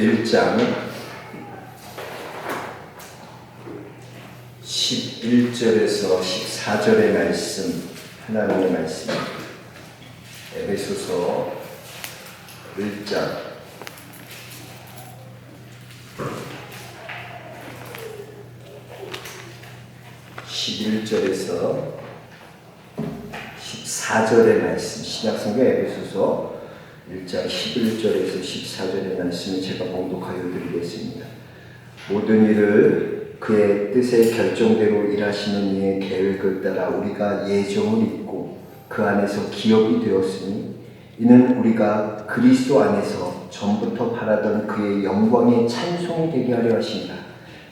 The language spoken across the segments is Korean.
1장 11절에서 14절의 말씀, 하나님의 말씀입니다. 에베소서 1장 11절에서 14절의 말씀, 신약성경 에베소서 1장 11절에서 14절의 말씀을 제가 봉독하여 드리겠습니다. 모든 일을 그의 뜻의 결정대로 일하시는 이의 계획을 따라 우리가 예정을 잊고 그 안에서 기업이 되었으니 이는 우리가 그리스도 안에서 전부터 바라던 그의 영광의 찬송이 되게 하려 하신다.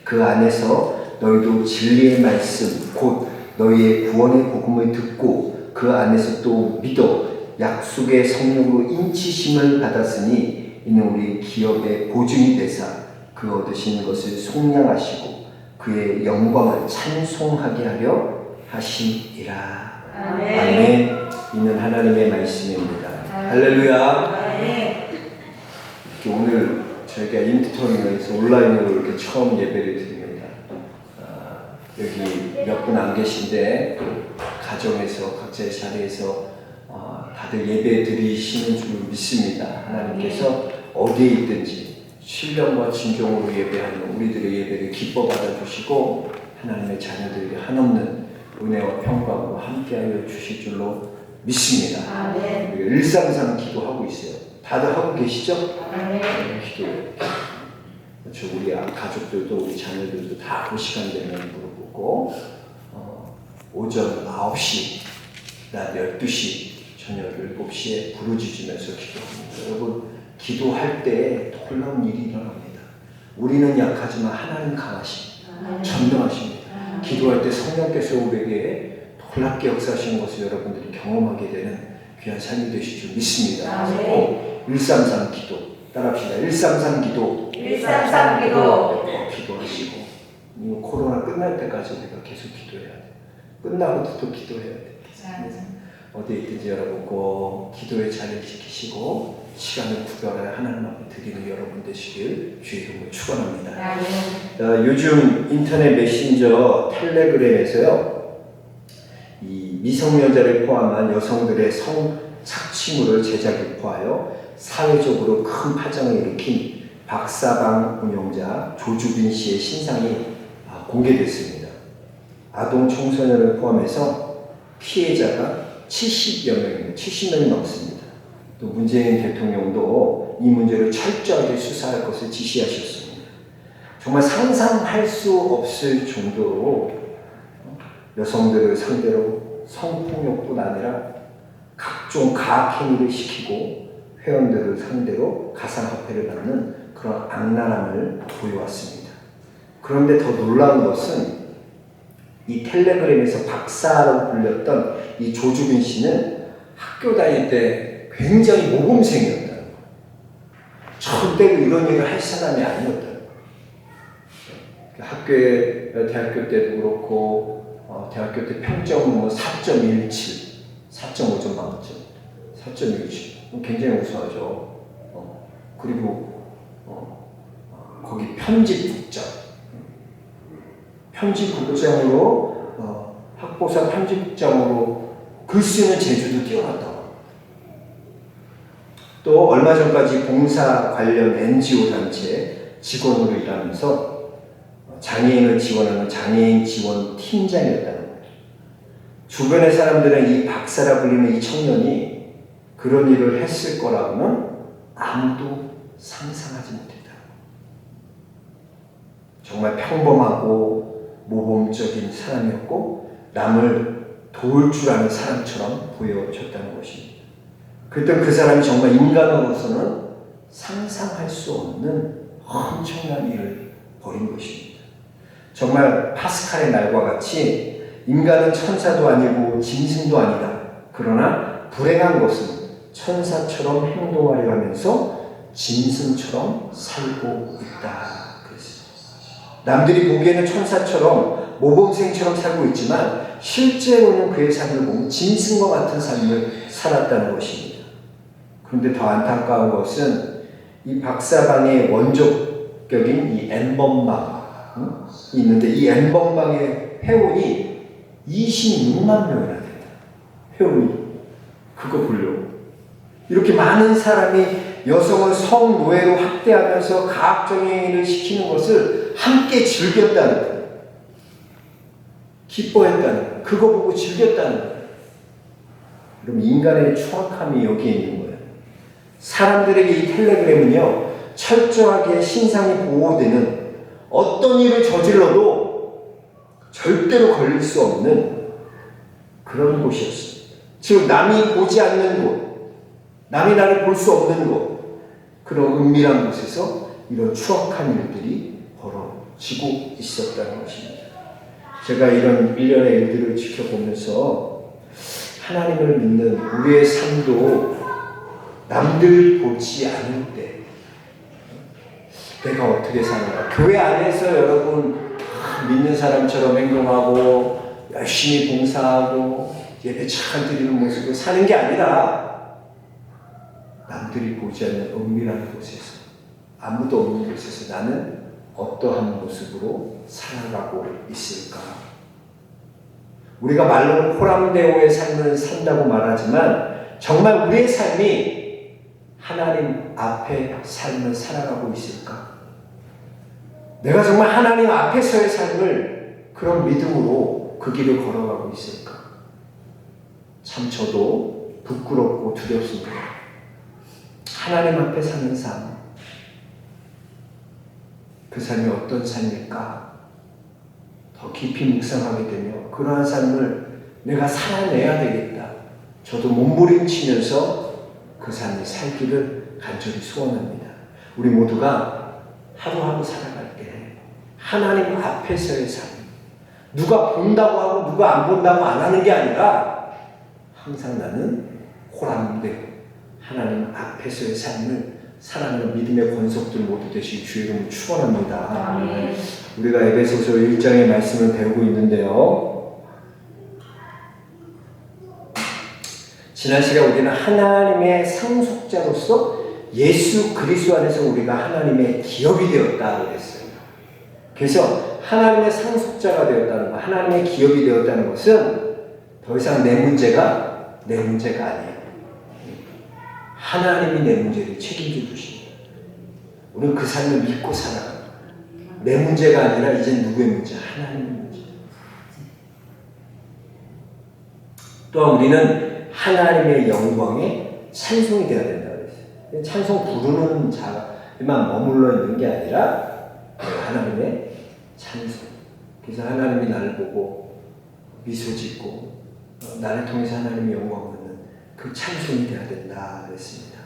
그 안에서 너희도 진리의 말씀 곧 너희의 구원의 복음을 듣고 그 안에서 또 믿어 약속의 성령으로 인치심을 받았으니 이는 우리 기업의 보증이 되사 그 얻으신 것을 속량하시고 그의 영광을 찬송하게 하려 하심이라. 아멘. 이는 하나님의 말씀입니다. 할렐루야. 이렇게 오늘 저희가 인터넷에서 온라인으로 이렇게 처음 예배를 드립니다. 여기 몇 분 안 계신데 가정에서 각자의 자리에서 다들 예배 드리시는 줄 믿습니다. 하나님께서 어디에 있든지 신령과 진정으로 예배하는 우리들의 예배를 기뻐 받아주시고 하나님의 자녀들에게 한없는 은혜와 평강으로 함께하여 주실 줄로 믿습니다. 우리가 일상상 기도하고 있어요. 다들 하고 계시죠? 기도해요. 그렇죠. 우리 가족들도 우리 자녀들도 다 그 시간 되면 물어보고 오전 9시, 낮 12시, 저녁 7시에 부르짖으면서 기도합니다. 여러분, 기도할 때 놀라운 일이 일어납니다. 우리는 약하지만 하나님 강하십니다. 전능하십니다. 기도할 때 성령께서 우리에게 놀랍게 역사하시는 것을 여러분들이 경험하게 되는 귀한 삶이 되실 줄 믿습니다. 그래서 133 기도 따라합시다. 133 기도. 133 기도. 기도하시고 이 코로나 끝날 때까지 우리가 계속 기도해야 돼. 끝나고도 또 기도해야 돼. 어디에 있든지 여러분 꼭 기도의 자리를 지키시고 시간을 구별하여 하나님 앞에 드리는 여러분 되시길 주의 이름으로 축원합니다. 요즘 인터넷 메신저 텔레그램에서요, 이 미성년자를 포함한 여성들의 성착취물을 제작 유포하여 사회적으로 큰 파장을 일으킨 박사방 운영자 조주빈 씨의 신상이 공개됐습니다. 아동 청소년을 포함해서 피해자가 70여 명입니다. 70명이 넘습니다. 또 문재인 대통령도 이 문제를 철저하게 수사할 것을 지시하셨습니다. 정말 상상할 수 없을 정도로 여성들을 상대로 성폭력뿐 아니라 각종 가학행위를 시키고 회원들을 상대로 가상화폐를 받는 그런 악랄함을 보여왔습니다. 그런데 더 놀라운 것은 이 텔레그램에서 박사라고 불렸던 이 조주빈 씨는 학교 다닐 때 굉장히 모범생이었다는 거예요. 절대로 이런 일을 할 사람이 아니었다는 거예요. 학교에, 대학교 때도 그렇고, 대학교 때 평점은 4.17, 4.5점 만점, 4.17. 굉장히 우수하죠. 그리고, 거기 편집국장으로 학보사 편집국장으로 글 쓰는 재주도 뛰어났다고. 또 얼마 전까지 봉사 관련 NGO 단체 직원으로 일하면서 장애인을 지원하는 장애인 지원 팀장이었다는 거예요. 주변의 사람들은 이 박사라 불리는 이 청년이 그런 일을 했을 거라고는 아무도 상상하지 못했다. 정말 평범하고 모범적인 사람이었고 남을 도울 줄 아는 사람처럼 보여줬다는 것입니다. 그랬던 그 사람이 정말 인간으로서는 상상할 수 없는 엄청난 일을 벌인 것입니다. 정말 파스칼의 날과 같이 인간은 천사도 아니고 짐승도 아니다. 그러나 불행한 것은 천사처럼 행동하려 하면서 짐승처럼 살고 있다. 남들이 보기에는 천사처럼 모범생처럼 살고 있지만 실제로는 그의 삶을 보면 짐승과 같은 삶을 살았다는 것입니다. 그런데 더 안타까운 것은 이 박사방의 원조격인 이 N번방이 있는데 이 N번방의 회원이 26만 명이나 된다. 회원이 그거 보려고 이렇게 많은 사람이 여성을 성노예로 학대하면서 가학정행위를 시키는 것을 함께 즐겼다는 거예요. 기뻐했다는 거예요. 그거 보고 즐겼다는 거예요. 그럼 인간의 추악함이 여기에 있는 거예요. 사람들에게 이 텔레그램은요, 철저하게 신상이 보호되는 어떤 일을 저질러도 절대로 걸릴 수 없는 그런 곳이었습니다. 즉, 남이 보지 않는 곳, 남이 나를 볼 수 없는 곳, 그런 은밀한 곳에서 이런 추악한 일들이 벌어지고 있었다는 것입니다. 제가 이런 일련의 일들을 지켜보면서 하나님을 믿는 우리의 삶도 남들 보지 않을 때 내가 어떻게 사는가. 교회 안에서 여러분 믿는 사람처럼 행동하고 열심히 봉사하고 예배 잘 드리는 모습을 사는 게 아니라 남들이 보지 않는 은밀한 곳에서 아무도 없는 곳에서 나는 어떠한 모습으로 살아가고 있을까? 우리가 말로는 호람대오의 삶을 산다고 말하지만 정말 우리의 삶이 하나님 앞에 삶을 살아가고 있을까? 내가 정말 하나님 앞에서의 삶을 그런 믿음으로 그 길을 걸어가고 있을까? 참 저도 부끄럽고 두렵습니다. 하나님 앞에 사는 삶, 그 삶이 어떤 삶일까? 더 깊이 묵상하게 되며 그러한 삶을 내가 살아내야 되겠다. 저도 몸부림치면서 그 삶을 살기를 간절히 소원합니다. 우리 모두가 하루하루 살아갈 때 하나님 앞에서의 삶, 누가 본다고 하고 누가 안 본다고 안 하는 게 아니라 항상 나는 호람되고 하나님 앞에서의 삶을 살아가는 믿음의 권속들 모두 되시기 주의 이름으로 축원합니다. 우리가 에베소서 1장의 말씀을 배우고 있는데요. 지난 시간 우리는 하나님의 상속자로서 예수 그리스도 안에서 우리가 하나님의 기업이 되었다 그랬어요. 그래서 하나님의 상속자가 되었다는 것, 하나님의 기업이 되었다는 것은 더 이상 내 문제가 아니에요. 하나님이 내 문제를 책임져 주십니다. 우리는 그 삶을 믿고 살아갑니다. 내 문제가 아니라 이제 누구의 문제? 하나님의 문제. 또한 우리는 하나님의 영광에 찬송이 되어야 된다고 했어요. 찬송 부르는 자만 머물러 있는 게 아니라 하나님의 찬송. 그래서 하나님이 나를 보고 미소 짓고 나를 통해서 하나님의 영광을 얻는 그 찬송이 되어야 된다 그랬습니다.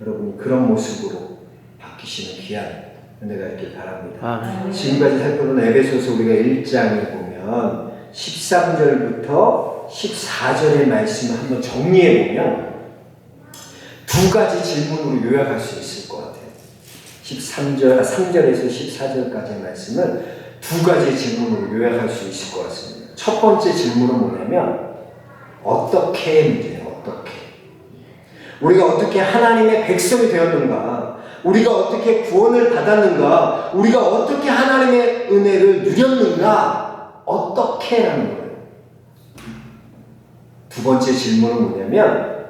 여러분이 그런 모습으로 바뀌시는 귀한 은혜가 있길 바랍니다. 지금까지 살펴본 에베소서 우리가 1장에 보면 13절부터 14절의 말씀을 한번 정리해보면 두 가지 질문으로 요약할 수 있을 것 같아요. 3절에서 14절까지의 말씀을 두 가지 질문으로 요약할 수 있을 것 같습니다. 첫 번째 질문은 뭐냐면 어떻게 문제예요. 어떻게 우리가 어떻게 하나님의 백성이 되었는가, 우리가 어떻게 구원을 받았는가, 우리가 어떻게 하나님의 은혜를 누렸는가, 어떻게라는 거예요. 두 번째 질문은 뭐냐면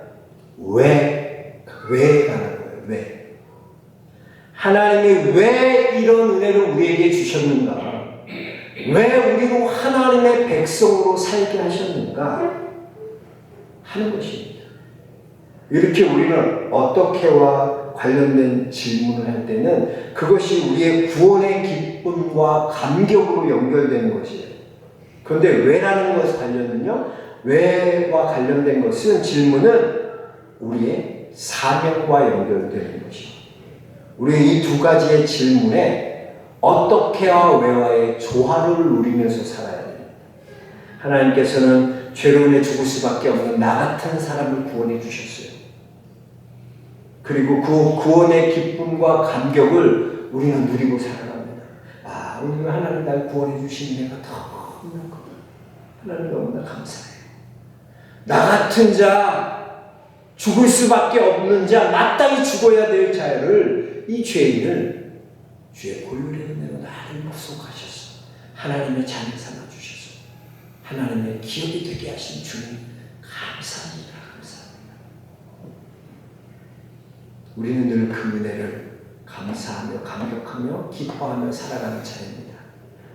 왜라는 거예요. 왜 하나님이 왜 이런 은혜를 우리에게 주셨는가, 왜 우리로 하나님의 백성으로 살게 하셨는가 하는 것입니다. 이렇게 우리는 어떻게와 관련된 질문을 할 때는 그것이 우리의 구원의 기쁨과 감격으로 연결되는 것이에요. 그런데 왜라는 것에 관련은요, 왜와 관련된 것은 질문은 우리의 사명과 연결되는 것입니다. 우리 이 두 가지의 질문에 어떻게와 왜와의 조화를 누리면서 살아야 됩니다. 하나님께서는 죄로 인해 죽을 수밖에 없는 나 같은 사람을 구원해 주셨어요. 그리고 그 구원의 기쁨과 감격을 우리는 누리고 살아갑니다. 우리가 하나님 날 구원해 주신 내가 너무나 하나님 너무나 감사해요. 나 같은 자, 죽을 수밖에 없는 자, 마땅히 죽어야 될 자를 이 죄인을 주의 보혈의 은혜로 나를 구속하셔서 하나님의 자녀 삼아주셔서 하나님의 기업이 되게 하신 주님 감사합니다. 감사합니다. 우리는 늘 그 은혜를 감사하며 감격하며 기뻐하며 살아가는 자입니다.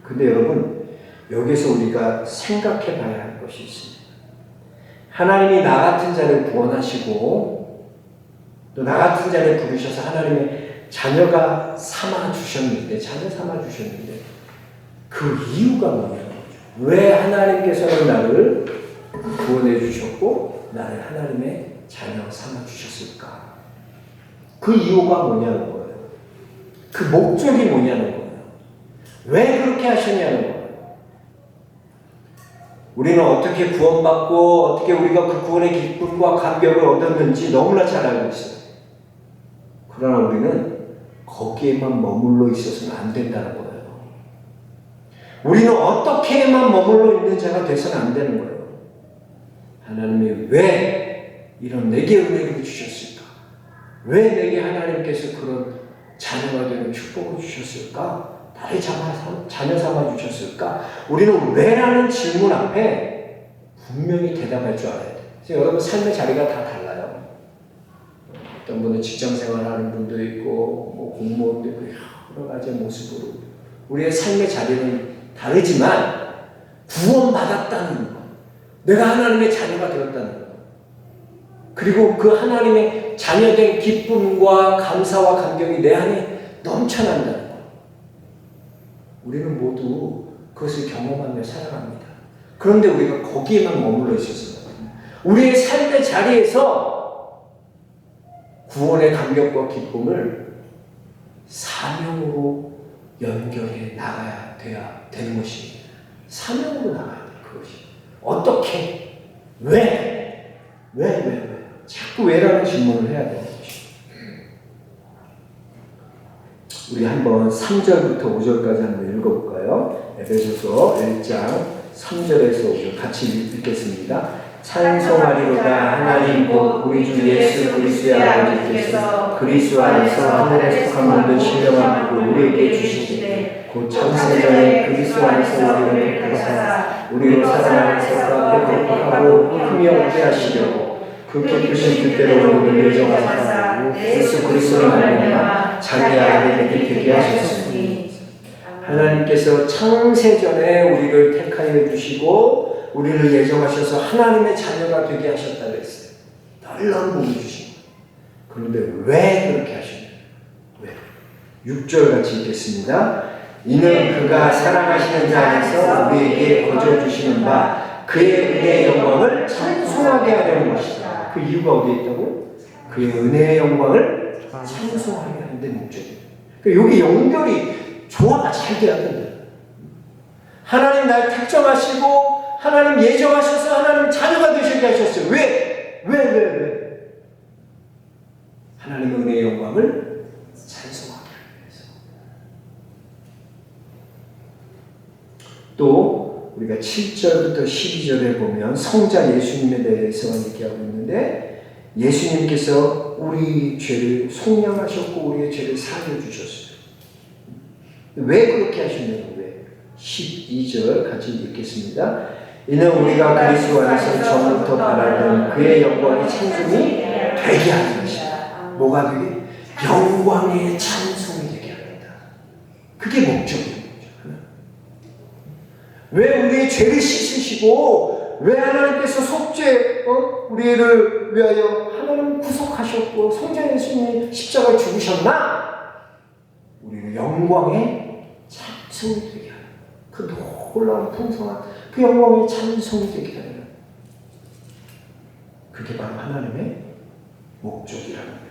근데 여러분, 여기서 우리가 생각해 봐야 할 것이 있습니다. 하나님이 나 같은 자를 구원하시고 또 나 같은 자를 부르셔서 하나님의 자녀가 삼아주셨는데, 자녀 삼아주셨는데 그 이유가 뭐냐는 거죠. 왜 하나님께서는 나를 구원해 주셨고 나를 하나님의 자녀 삼아주셨을까? 그 이유가 뭐냐는 거예요. 그 목적이 뭐냐는 거예요. 왜 그렇게 하셨냐는 거예요. 우리는 어떻게 구원받고 어떻게 우리가 그 구원의 기쁨과 감격을 얻었는지 너무나 잘 알고 있어요. 그러나 우리는 거기에만 머물러 있어서는 안 된다는 거예요. 우리는 어떻게만 머물러 있는 자가 돼서는 안 되는 거예요. 하나님이 왜 이런 내게 은혜를 주셨을까? 왜 내게 하나님께서 그런 자녀가 되는 축복을 주셨을까? 나를 자녀 삼아 주셨을까? 우리는 왜라는 질문 앞에 분명히 대답할 줄 알아야 돼요. 그래서 여러분 삶의 자리가 다 달라요. 어떤 분은 직장 생활하는 분도 있고 뭐 공무원도 있고 여러 가지의 모습으로 우리의 삶의 자리는 다르지만 구원받았다는 것, 내가 하나님의 자녀가 되었다는 것, 그리고 그 하나님의 자녀된 기쁨과 감사와 감격이 내 안에 넘쳐난다는 것, 우리는 모두 그것을 경험하며 살아갑니다. 그런데 우리가 거기에만 머물러 있어서 우리의 삶의 자리에서 구원의 감격과 기쁨을 사명으로 연결해 나가야 돼야 되는 것입니다. 사명으로 나가야 돼. 그것이 어떻게, 왜 자꾸 왜라는 질문을 해야 되는 것입니다. 우리 한번 3절부터 5절까지 한번 읽어볼까요? 에베소서 1장 3절에서 5절 같이 읽겠습니다. 찬송하리로다 하나님 곧 우리 주 예수 그리스도의 아버지께서 그리스도 안에서 하늘에 속한 모든 신령한 복을 우리에게 주시되 곧 창세전에 그리스도 안에서 우리를 택하사 우리로 사랑 안에서 회복하고 크며 오게 하시려고 그 기쁘신 뜻대로 우리를 예정하사 예수 그리스도를 말미암아 자기 아들에게 되게 하셨으니 하나님께서 창세전에 우리를 택하여 주시고 우리를 예정하셔서 하나님의 자녀가 되게 하셨다고 했어요. 놀라운 복을 주신 거예요. 그런데 왜 그렇게 하셨나요? 왜? 6절 같이 읽겠습니다. 이는 그가 사랑하시는 자 안에서 우리에게 거저주시는 바 그의 은혜의 영광을 찬송하게 하려는 것이다. 그 이유가 어디에 있다고? 그의 은혜의 영광을 찬송하게 하는 데 목적이에요. 그러니까 여기 연결이 조화가 잘 돼야 된다. 하나님 날 특정하시고 하나님 예정하셔서 하나님 자녀가 되시게 하셨어요. 왜? 하나님의 은혜의 영광을 찬송하게 하기 위해서. 또 우리가 7절부터 12절에 보면 성자 예수님에 대해서 얘기하고 있는데 예수님께서 우리 죄를 속량하셨고 우리의 죄를 사하여 주셨어요. 왜 그렇게 하셨냐고. 왜? 12절 같이 읽겠습니다. 이는 우리가 그리스도 안에서 처음부터 바라던 그의 영광의 찬송이 되게 하는 것이다. 뭐가 되게? 영광의 찬송이 되게 합니다. 그게 목적이에요. 왜 우리의 죄를 씻으시고 왜 하나님께서 속죄 우리를 위하여 하나님 구속하셨고 성자 예수님이 십자가에 죽으셨나? 우리를 영광의 찬송이 되게 하는 그 놀라운 풍성한 그 영광의 찬송이 되게 하는 그게 바로 하나님의 목적이라는 거예요.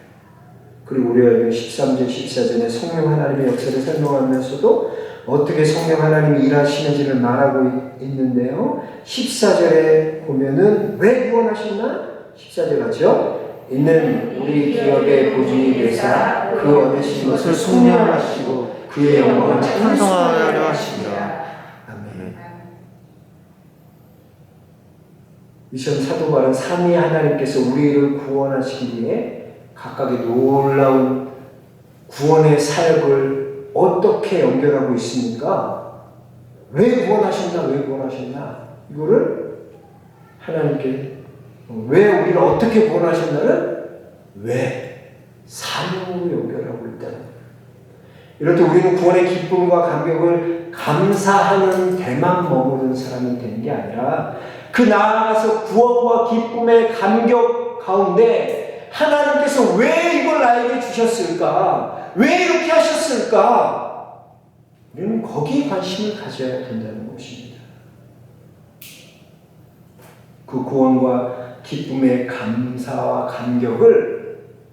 그리고 우리가 13절 14절에 성령 하나님의 역사를 설명하면서도 어떻게 성령 하나님이 일하시는지를 말하고 있는데요. 14절에 보면은 왜 구원하셨나? 14절 같죠? 있는 우리 기업의 보증이 되사 그 얻으신 것을 속량하시고 그의 영광을 찬송하려 하시니라. 아멘. 미션 사도 바울은 삼위 하나님께서 우리를 구원하시기 위해 각각의 놀라운 구원의 사역을 어떻게 연결하고 있습니까? 왜 구원하셨나? 왜 구원하셨나? 이거를 하나님께 왜 우리를 어떻게 구원하셨나를 왜 사명으로 연결하고 있다는 거예요. 이럴 때 우리는 구원의 기쁨과 감격을 감사하는 데만 머무르는 사람이 되는 게 아니라 그 나아가서 구원과 기쁨의 감격 가운데 하나님께서 왜 이걸 나에게 주셨을까? 왜 이렇게 하셨을까? 우리는 거기에 관심을 가져야 된다는 것입니다. 그 구원과 기쁨의 감사와 감격을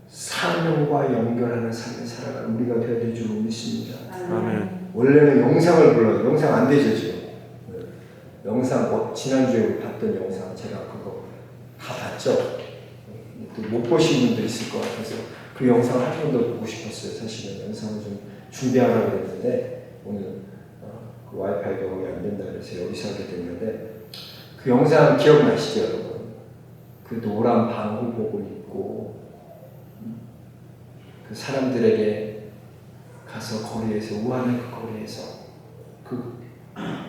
사명과 연결하는 삶을 살아가는 우리가 되어야 될 줄 믿습니다. 아멘. 원래는 영상을 불러요. 영상 안 되죠, 지금. 영상, 지난주에 봤던 영상, 제가 그거 다 봤죠? 또 못 보신 분들 있을 것 같아서 그 영상 한 번 더 보고 싶었어요. 사실은 영상을 좀 준비하려고 했는데 오늘 그 와이파이가 오게 안 된다 그래서 여기서 하게 됐는데 그 영상 기억나시죠, 여러분? 그 노란 방호복을 입고 그 사람들에게 가서 거리에서 우한의 그 거리에서 그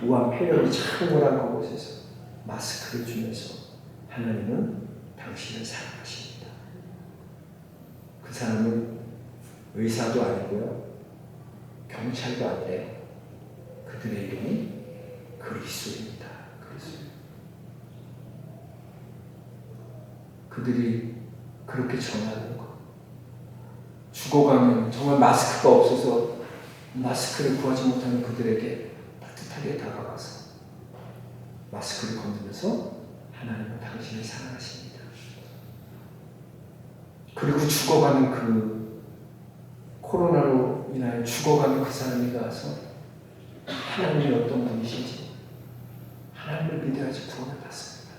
우한 폐렴이 창궐한 그곳에서 마스크를 주면서 하나님은 당신을 사랑하십니다. 그 사람은 의사도 아니고요, 경찰도 아니에요. 그들의 이름이 그리스도입니다. 그리스도. 그들이 그렇게 전하는 것. 죽어가면 정말 마스크가 없어서 마스크를 구하지 못하는 그들에게 따뜻하게 다가가서 마스크를 건드면서 하나님은 당신을 사랑하십니다. 그리고 죽어가는 그 코로나로 인하여 죽어가는 그 사람이 가서 하나님이 어떤 분이신지 하나님을 믿어야지 구원을 받습니다.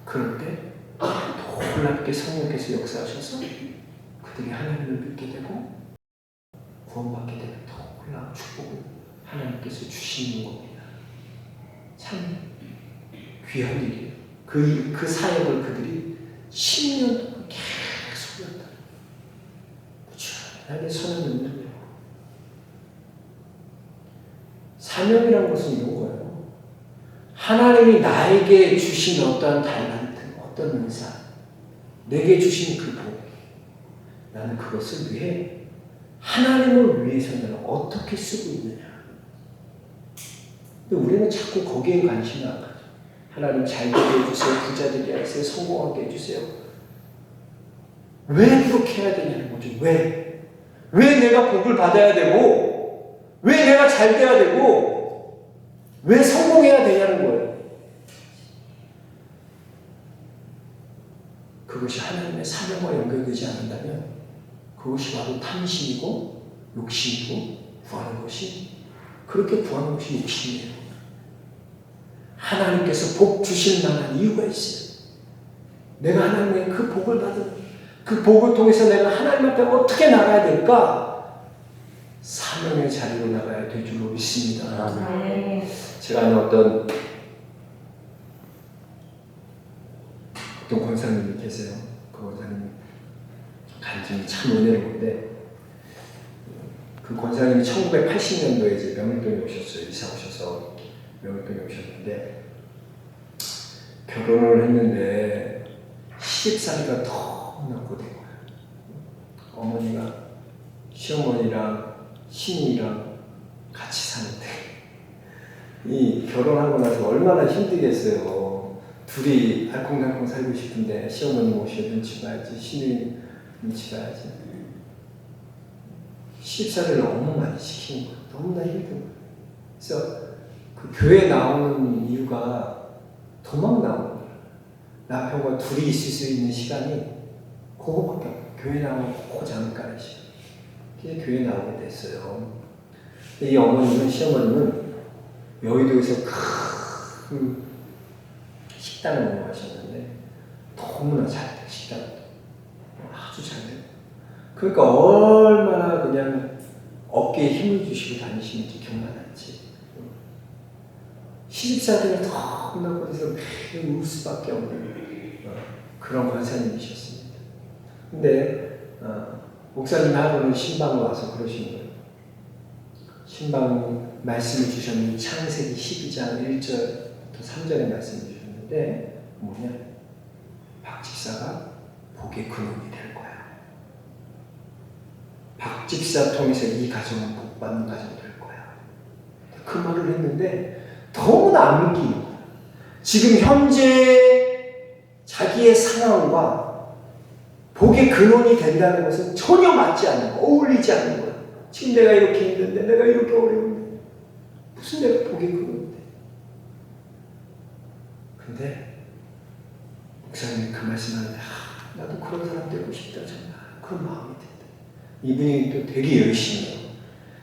그럴 때 놀랍게 성령께서 역사하셔서 그들이 하나님을 믿게 되고 구원받게 되는 놀라운 축복을 하나님께서 주시는 겁니다. 참 귀한 일이에요. 그 사역을 그들이 10년 동안 계속 했다. 꾸준하게 손을 넣는 거예요. 사명이란 것은 이런 거예요. 하나님이 나에게 주신 어떠한 달란트, 어떤 은사, 내게 주신 그 복, 나는 그것을 위해 하나님을 위해서 나는 어떻게 쓰고 있느냐. 근데 우리는 자꾸 거기에 관심을 안 가죠. 하나님 잘 되게 해주세요. 부자 되게 하세요. 성공하게 해주세요. 왜 그렇게 해야 되냐는 거죠. 왜? 왜 내가 복을 받아야 되고, 왜 내가 잘 돼야 되고, 왜 성공해야 되냐는 거예요. 그것이 하나님의 사명과 연결되지 않는다면 그것이 바로 탐심이고 욕심이고 구하는 것이, 그렇게 구하는 것이 욕심이에요. 하나님께서 복 주실 만한 이유가 있어요. 내가 하나님의 그 복을 받은 그 복을 통해서 내가 하나님 앞에 어떻게 나가야 될까? 사명의 자리로 나가야 될 줄로 믿습니다. 아멘. 제가 아는 어떤 권사님이 계세요. 그 권사님 간증이 참 은혜로운데, 그 권사님이 1980년도에 이제 명일동에 오셨어요. 이사 오셔서 명일동에 오셨는데 결혼을 했는데 시집살이가 너무나 고된 거예요. 어머니가 시어머니랑 시누이랑 같이 사는데 이 결혼하고 나서 얼마나 힘들겠어요. 둘이 알콩달콩 살고 싶은데 시어머니 모셔 눈치 봐야지, 시누이 눈치 봐야지. 시집살이를 너무 많이 시키는 거예요. 너무나 힘든 거예요. 그래서 그 교회 나오는 이유가 도망 나오는 거예요. 남편과 둘이 있을 수 있는 시간이 그거밖에 없어요. 교회 나오면 그 잠깐의 시간. 그래서 교회 나오게 됐어요. 이 어머님은, 시어머님은 여의도에서 큰 식당을 운영하셨는데 너무나 잘 돼요. 식당도 아주 잘 돼요. 그러니까 얼마나 그냥 어깨에 힘을 주시고 다니시는지 기억나지. 시집살이가 너무나 거기서 매일 울 수밖에 없는 그런 권사님이셨습니다. 근데 목사님 하루는 신방을 와서 그러시는 거예요. 신방 말씀을 주셨는데 창세기 12장 1절부터 3절의 말씀을 주셨는데 뭐냐? 박 집사가 복의 근원이 될 거야. 박 집사 통해서 이 가정은 복받는 가정이 될 거야. 그 말을 했는데 너무나 안 믿기는 거야. 지금 현재 자기의 상황과 복의 근원이 된다는 것은 전혀 맞지 않는 거, 어울리지 않는 거야. 지금 내가 이렇게 힘든데, 내가 이렇게 어려운데 무슨 내가 복의 근원인데. 근데 목사님이 그 말씀하는데 나도 그런 사람 되고 싶다 정말 그런 마음이 든다. 이분이 또 되게 열심히 해요.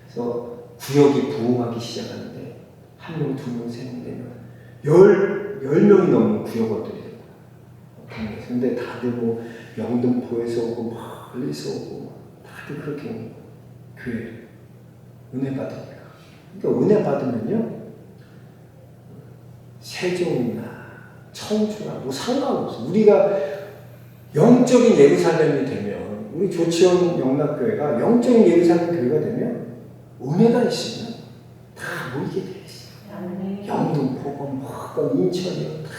그래서 구역이 부흥하기 시작하는데 1명, 2명, 3명 되면 10명이 넘는 구역원들이 됩니다. 근데 다들 뭐 영등포에서 오고 멀리서 오고 다들 그렇게 오는 거예요. 교회 은혜 받으니까. 그러니까 은혜 받으면요 세종이나 청주나 뭐 상관없어. 우리가 영적인 예루살렘이 되면 우리 조치원 영락교회가 영적인 예루살렘 교회가 되면 은혜가 있으면 다 모이게 돼 있어. 영등포건 뭐건 인천이건 다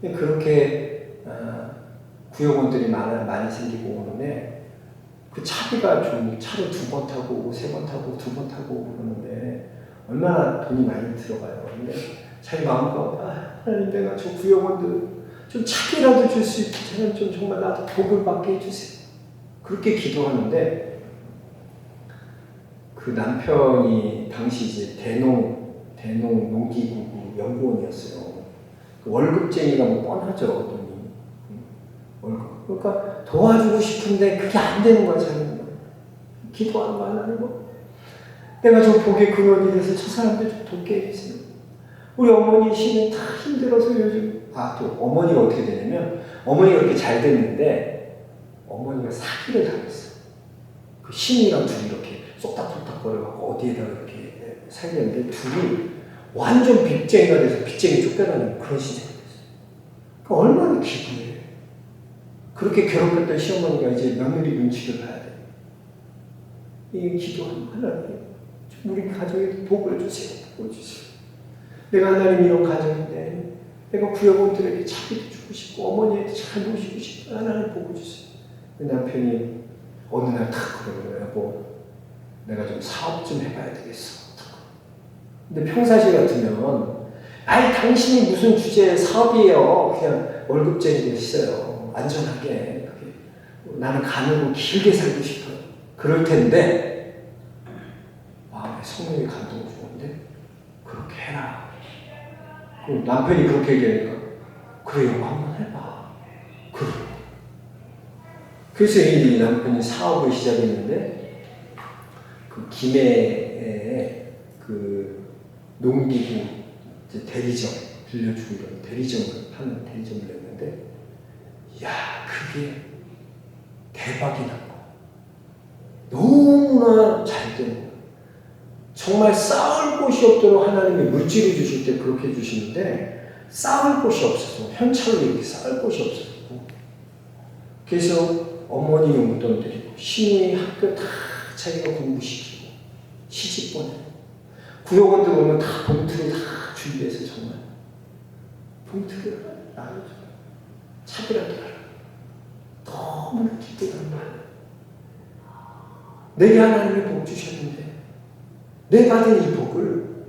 그렇게 구역원들이 많이 생기고 오는데 그 차비가 좀 차를 2번 타고 오고 3번 타고 2번 타고 오고 그러는데 얼마나 돈이 많이 들어가요. 근데 자기 마음껏 하나님 내가 저 구역원들 좀 차비라도 줄 수 있게 하나님 좀 정말 나도 복을 받게 해주세요. 그렇게 기도하는데 그 남편이 당시 이제 대농 농기구 연구원이었어요. 그 월급쟁이가 뭐 뻔하죠. 돈이. 월급. 그러니까 도와주고 싶은데 그게 안 되는 거야. 자기는. 기도하는 거 하나님 내가 좀 복의 근원이 돼서 저 사람들 좀 돕게 해주세요. 우리 어머니시는 다 힘들어서 요즘 또 어머니가 어떻게 되냐면 어머니가 이렇게 잘 됐는데 어머니가 사기를 당했어. 그 신이랑 둘이 이렇게 쏙닥쏙닥 거려갖고 어디에다가 이렇게 살렸는데 둘이 완전 빚쟁이가 돼서 빚쟁이 쫓겨나는 그런 시절이 됐어요. 그러니까 얼마나 기도해. 그렇게 괴롭혔던 시어머니가 이제 며느리 눈치를 봐야 돼. 이 기도하는 하나님 우리 가정에 복을 주세요. 복을 주세요. 내가 하나님 이런 가정인데 내가 구역원들에게 차비도 주고 싶고 어머니한테 잘 모시고 싶고 하나님 복을 주세요. 남편이 어느 날 탁 그러더라고요. 여보 내가 좀 사업 좀 해봐야 되겠어. 근데 평상시 같으면 아이 당신이 무슨 주제의 사업이에요. 그냥 월급쟁이 되시어요. 안전하게. 나는 가늘고 길게 살고 싶어요. 그럴 텐데 마음에 성령이 감동을 주는데 그렇게 해라. 남편이 그렇게 얘기하니까 그래요. 한번 해봐. 그래. 그래서 이 남편이 사업을 시작했는데 그 김해에 그 농기구 대리점 빌려주고 이런 대리점을 파는 대리점을 냈는데 야 그게 대박이 난 거야. 너무나 잘 된 거야. 정말 쌓을 곳이 없도록 하나님이 물질을 주실 때 그렇게 해주시는데 쌓을 곳이 없어서 현찰로 이렇게 쌓을 곳이 없었고 그래서 어머니 용돈 드리고 시누이 학교 다 자기가 공부시키고 시집 보내고 구역원들 오면 다 봉투를 다 준비해서 정말 봉투를 나눠줘요. 차비라도 하라. 너무나 기쁘단 말이야. 내게 하나님이 복 주셨는데 내 받은 이 복을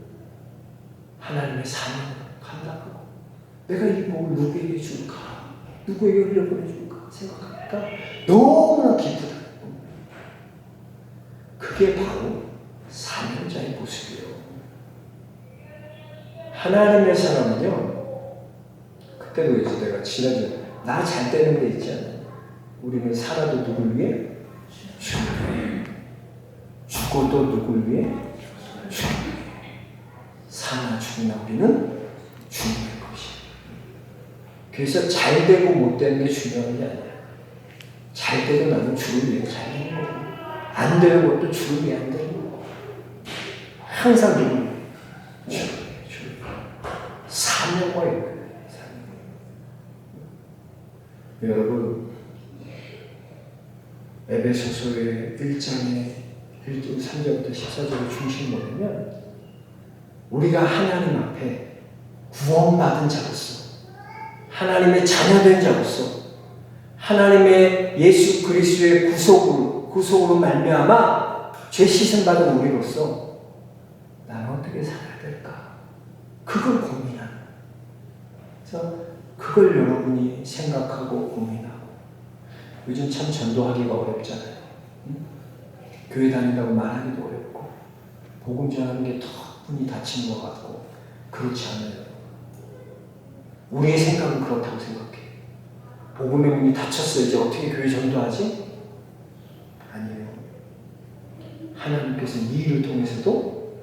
하나님의 사명을 감당하고 내가 이 복을 누구에게 줄까? 누구에게 흘려보내줄까? 생각하니까 너무나 기쁘다. 그게 바로 사명자의 모습이에요. 하나님의 사람은요, 그때도 이제 내가 지난주에 나 잘 되는 데 있지 않아요? 우리는 살아도 누굴 위해? 주를 위해. 죽어도 누굴 위해? 주를 위해. 사나 죽나 우리는 주님의 것이에요. 그래서 잘 되고 못 되는 게 중요한 게 아니야. 잘 되고 나는 주를 위해 잘 되는 거고 안 되는 것도 주를 위해 안 되는 거고 항상 누굴 위해? 주를 위해. 주를 위해. 사명과 이거예요. 여러분, 에베 에베소서의 1장의 3절부터 14절의 중심이 뭐냐면 우리가 하나님 앞에 구원받은 자로서 하나님의 자녀된 자로서 하나님의 예수 그리스도의 구속으로 말미암아 죄 씻음 받은 우리로서 나는 어떻게 살아야 될까? 그걸 고민하는. 그래서 그걸 여러분이 생각하고 고민하고. 요즘 참 전도하기가 어렵잖아요. 응? 교회 다닌다고 말하기도 어렵고 복음 전하는 게 더 문이 닫힌 것 같고 그렇지 않아요. 우리의 생각은 그렇다고 생각해. 복음의 문이 닫혔어요. 이제 어떻게 교회 전도하지? 아니에요. 하나님께서 이 일을 통해서도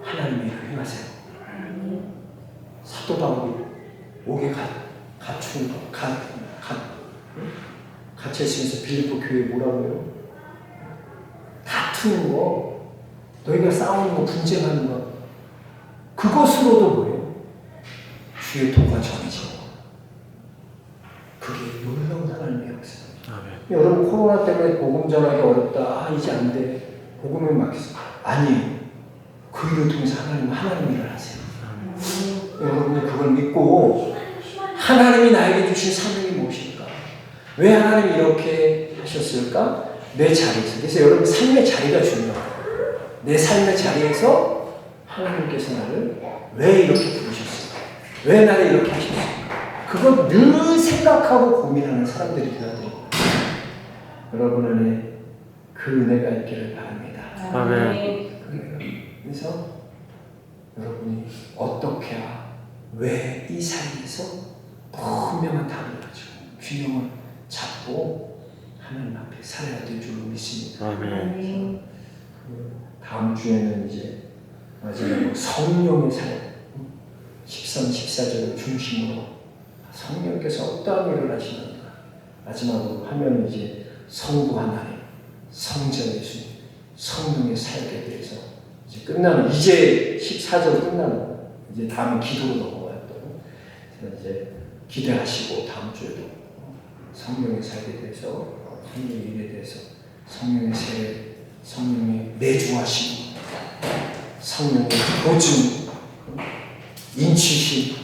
하나님의 일을 행하세요. 사도 바울이 옥에 갇힌 거, 갇혀있으면서 빌립보 교회에 뭐라고 해요? 다투는 거, 너희가 싸우는 거, 분쟁하는 거, 그것으로도 뭐예요? 주의 도가 전해지는 거. 그게 놀라운 하나님의 역사. 여러분 코로나 때문에 복음 전하기 어렵다. 이제 안 돼. 복음을 막혔어. 아니에요. 그 일을 통해서 하나님 일을 하세요. 여러분이 그걸 믿고 하나님이 나에게 주신 사명이 무엇일까? 왜 하나님이 이렇게 하셨을까? 내 자리에서. 그래서 여러분 삶의 자리가 중요해요. 내 삶의 자리에서 하나님께서 나를 왜 이렇게 부르셨을까? 왜 나를 이렇게 하셨을까? 그걸 늘 생각하고 고민하는 사람들이 되어야 돼요. 여러분 안에 그 은혜가 있기를 바랍니다. 아멘. 그래서 여러분이 어떻게 왜 이 사이에서 분명한 답을 가지고 균형을 잡고 하나님 앞에 살아야 될 줄 믿습니다. 아멘. 다음 주에는 이제 마지막으로 성령의 삶 13, 14절을 중심으로 성령께서 어떠한 일을 하시는가. 마지막으로 하면 이제 성부 하나님, 성자 예수님, 성령의 사역에 대해서 이제 끝나는, 이제 14절 끝나는, 이제 다음은 기도로 넘어가요. 또 이제 기대하시고 다음 주에도 성령의 사역에 대해서, 성령의 일에 대해서, 성령의 세례, 성령의 내주하심, 성령의 보증, 인치심,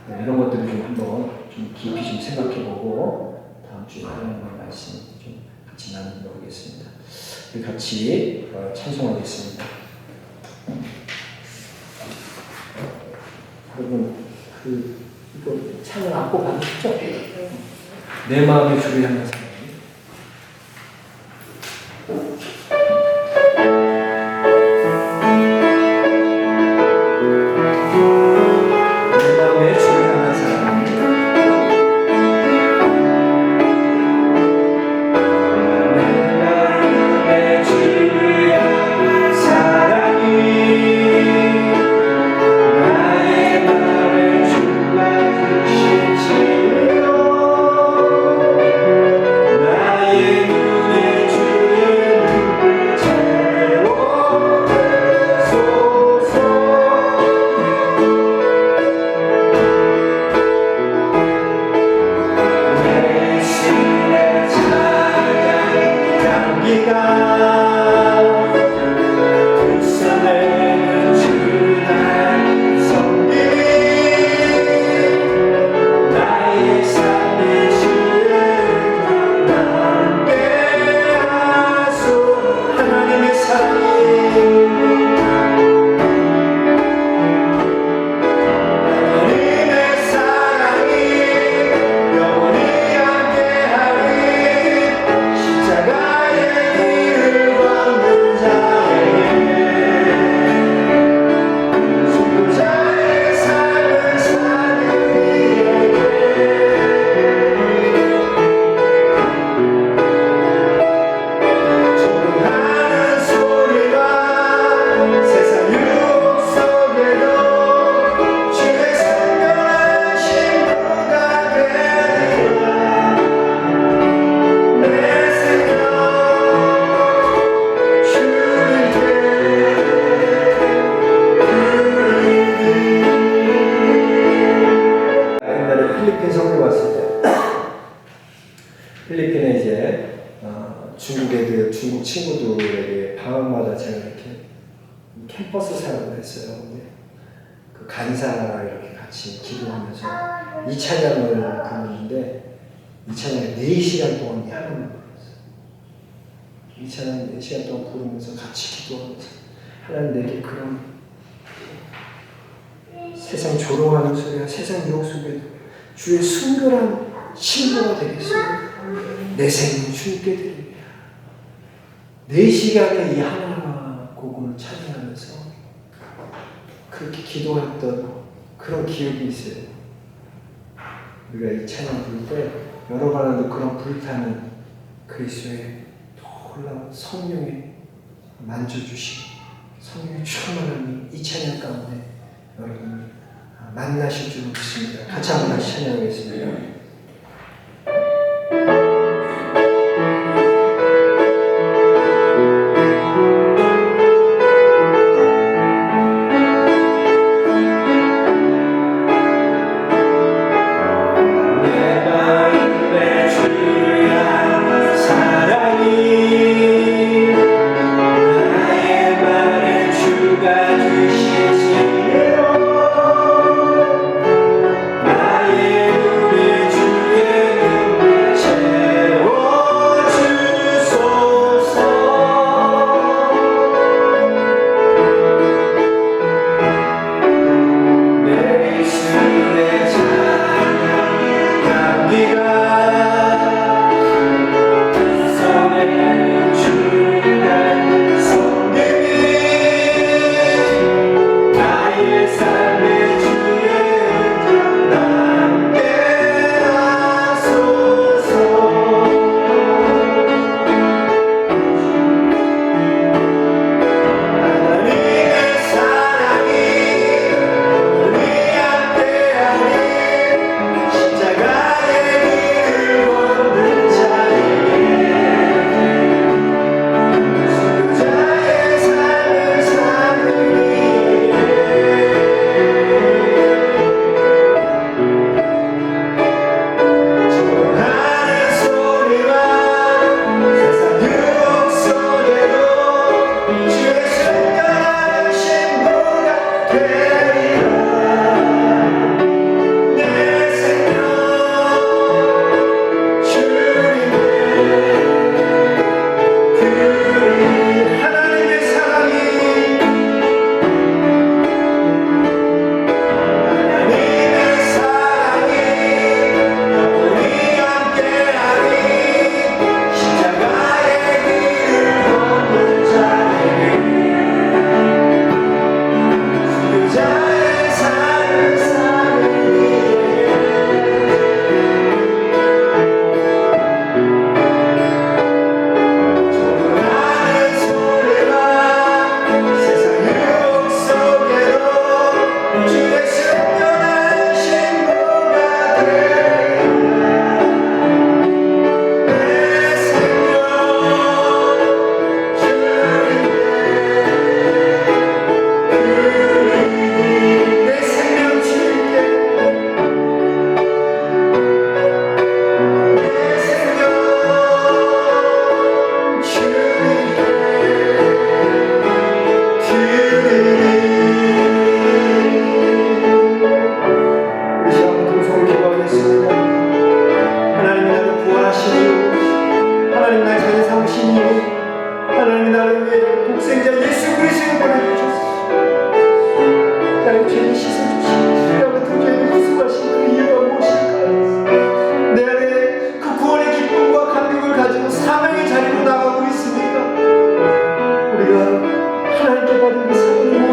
이런 것들을 좀 한번 좀 깊이 좀 생각해보고 다음 주에 하나님의 말씀 좀 같이 나누도록 하겠습니다. 우리 같이 찬송하겠습니다. 여러분 이거 찬양 안고 받으셨죠? 내 마음의 주를 향한 사람. 나의 마음을 주가 주시지요 캠퍼스 사역을 했어요. 근데 그 간사랑 이렇게 같이 기도하면서 이 찬양을 부르는데 이 찬양을 4시간 동안 하나님을 불렀어요. 이 찬양 4시간 동안 부르면서 같이 기도하면서 하나님 내게 그런 세상 조롱하는 소리야 세상 유혹 속에도 주의 순결한 신부가 되겠습니다. 내 생명 주님께 드립니다. 4시간의 이 하나 곡을 찬양하면서 그렇게 기도했던 그런 기억이 있어요. 우리가 이 찬양 부를 때 여러 번도 그런 불타는 그리스도의 놀라운 성령의 만져주시고 성령의 충만함이 이 찬양 가운데 여러분 만나실 줄 믿습니다. 같이 한번 다시 찬양하겠습니다. 하나님께 받은 그 사랑을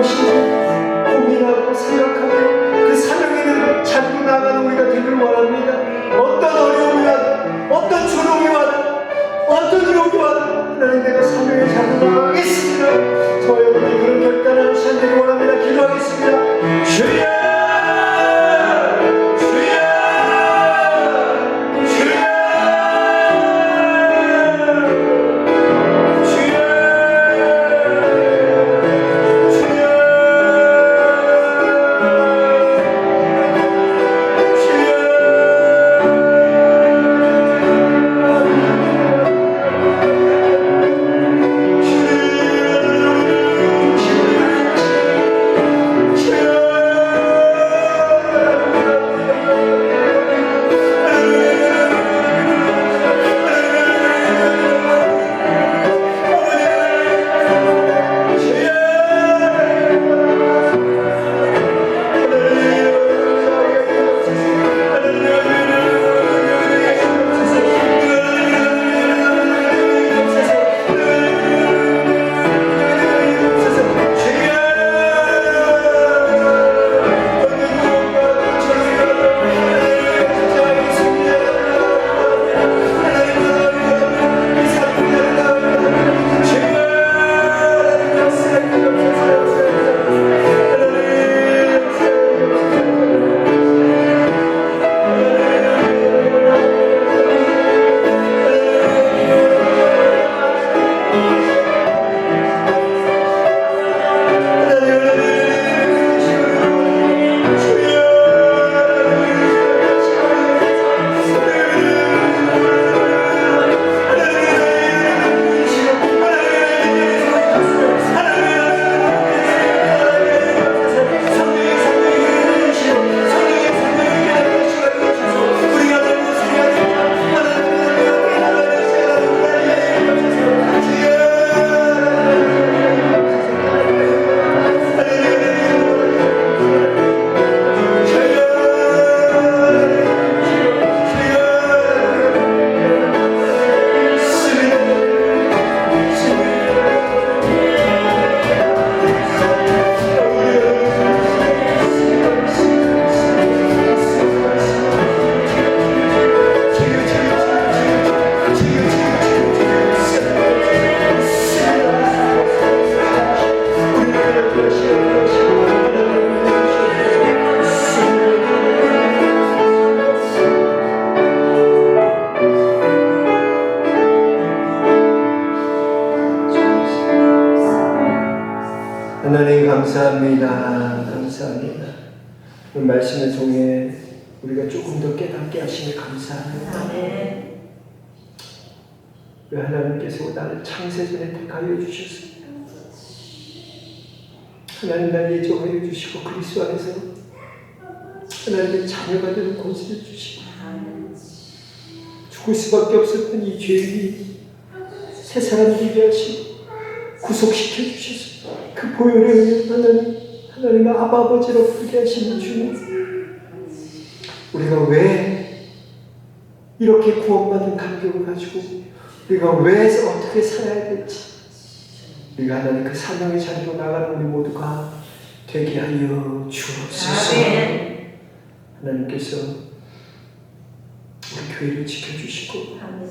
하나님 감사합니다. 감사합니다. 그 말씀을 통해 우리가 조금 더 깨닫게 하시니 감사합니다. 아멘. 왜 하나님께서 나를 창세전에 택하여 주셨습니다. 하나님 날 예정하여 주시고 그리스도 안에서 하나님의 자녀가 되는 권세를 주시고 죽을 수밖에 없었던 이 죄인이 새 사람 되게 하시고 구속시켜 주셨습니다. 그 보혈에 의해 하나님의 아버지로 부르게 하시는 주님, 우리가 왜 이렇게 구원받은 감격을 가지고 우리가 왜 어떻게 살아야 될지, 우리가 하나님 그 사명의 자리로 나가는 우리 모두가 되게 하여 주옵소서. 아멘. 하나님께서 우리 교회를 지켜주시고 아멘.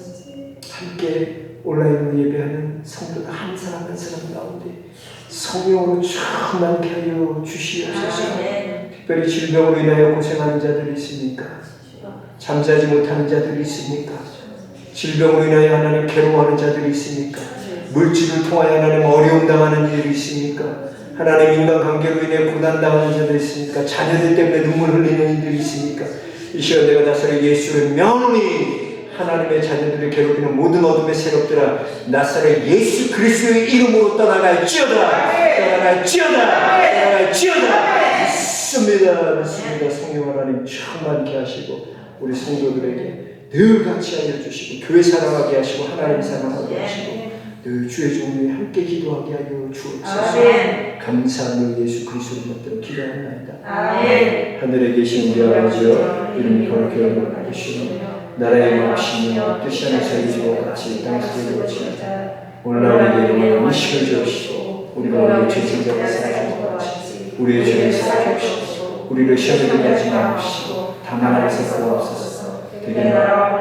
함께 온라인으로 예배하는 성도들 한 사람 한 사람 가운데 성령으로 충만케 하여 주시옵소서. 아멘. 특별히 질병으로 인하여 고생하는 자들이 있습니까? 잠자지 못하는 자들이 있습니까? 질병으로 인하여 하나님 괴로워하는 자들이 있습니까? 물질을 통하여 하나님 어려움 당하는 일이 있습니까? 하나님 인간관계로 인해 고난당하는 자들이 있습니까? 자녀들 때문에 눈물 흘리는 이들이 있습니까? 이 시간 내가 나사렛 예수를 명하노니 하나님의 자녀들을 괴롭히는 모든 어둠의 세력들아, 나사렛 예수 그리스도의 이름으로 떠나갈지어다. 믿습니다. 성령 하나님 충만케 하시고 우리 성도들에게 늘 같이 하여 주시고 교회 사랑하게 하시고 하나님 사랑하게 하시고 늘 주의 종류에 함께 기도하게 하여 주옵소서. 감사하며 예수 그리스도를 받들어 기도하나이다. 아멘. 하늘에 계신 우리 아버지여, 이름이 거룩히 여김을 주시며 나라의 마음이시며 뜻이 하늘에서 이루어지고 같이 땅에서 이루어지리이다. 오늘 우리에게 영원한 음식을 주옵시고 우리가 우리의 죄진자를 사하여 주옵시고 우리의 죄를 사하여 주옵시고 우리를 시험에 들게 하지 마옵시고 다만 하나님께서 구하옵소서. 되게 나라와